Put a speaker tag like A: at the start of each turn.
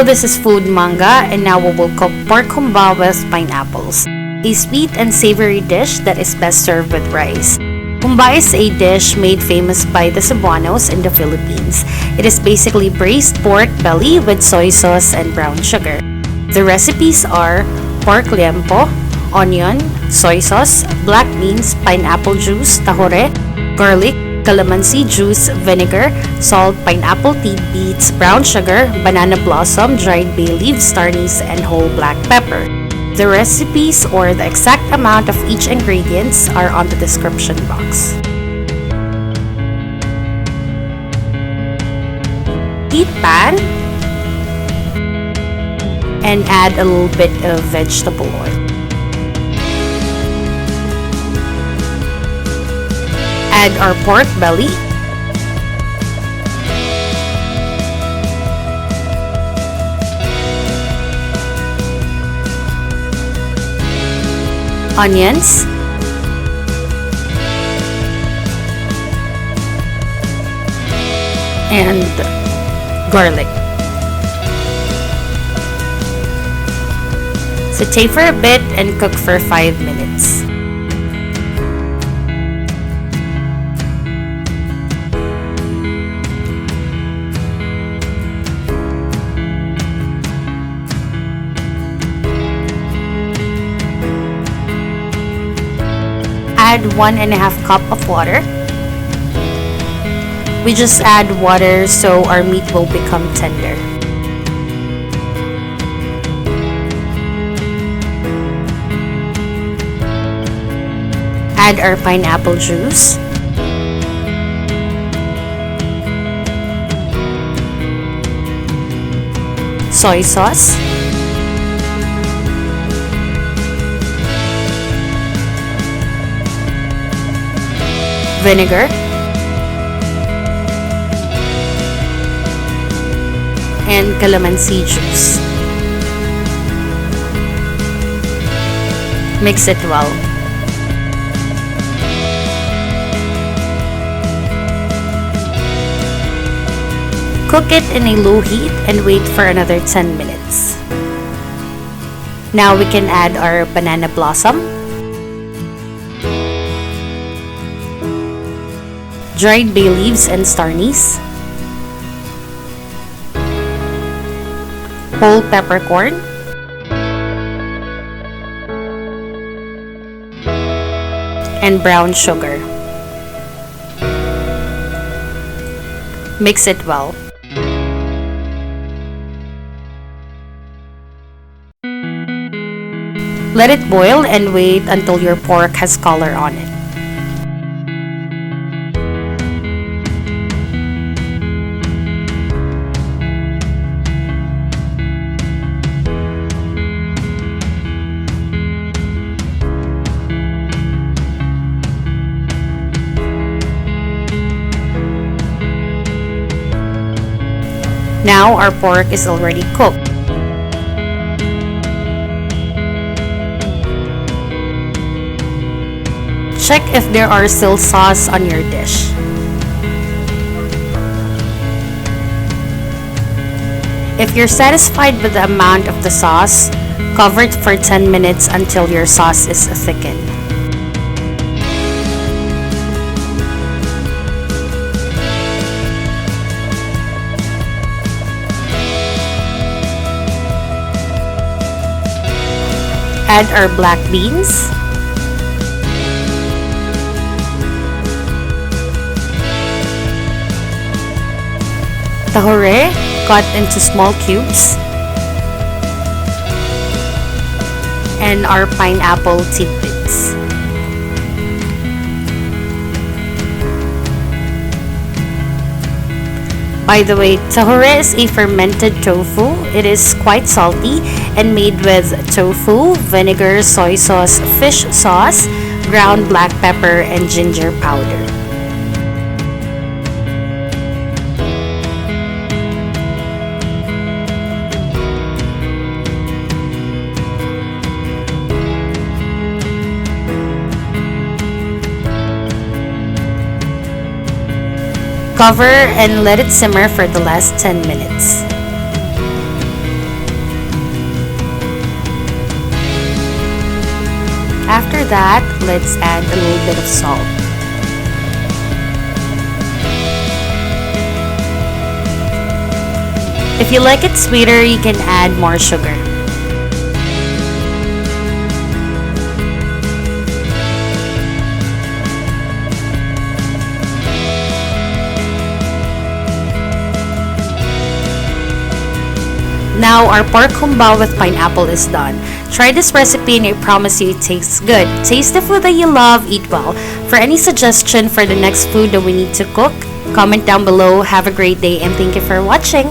A: this is Foodmangga, and now we will cook pork humba with pineapples, a sweet and savory dish that is best served with rice. Humba is a dish made famous by the Cebuanos in the Philippines. It is basically braised pork belly with soy sauce and brown sugar. The recipes are pork liempo, onion, soy sauce, black beans, pineapple juice, tahure, garlic, calamansi juice, vinegar, salt, pineapple tidbits, brown sugar, banana blossom, dried bay leaves, anise, and whole black pepper. The recipes or the exact amount of each ingredients are on the description box. Heat pan and add a little bit of vegetable oil. Add our pork belly, onions, and garlic. Saute for a bit and cook for 5 minutes. Add 1.5 cup of water. We just add water so our meat will become tender. Add our pineapple juice. Soy sauce. Vinegar, and calamansi juice. Mix it well. Cook it in a low heat and wait for another 10 minutes. Now we can add our banana blossom, dried bay leaves and anise, whole peppercorn, and brown sugar. Mix it well. Let it boil and wait until your pork has color on it. Now our pork is already cooked. Check if there are still sauce on your dish. If you're satisfied with the amount of the sauce, cover it for 10 minutes until your sauce is thickened. Add our black beans, tahure cut into small cubes, and our pineapple tidbits. By the way, tahure is a fermented tofu. It is quite salty and made with tofu, vinegar, soy sauce, fish sauce, ground black pepper, and ginger powder. Cover and let it simmer for the last 10 minutes. after that, let's add a little bit of salt. If you like it sweeter, you can add more sugar. Now, our pork humba with pineapple is done. Try this recipe and I promise you it tastes good. Taste the food that you love, eat well. For any suggestion for the next food that we need to cook, comment down below. Have a great day and thank you for watching.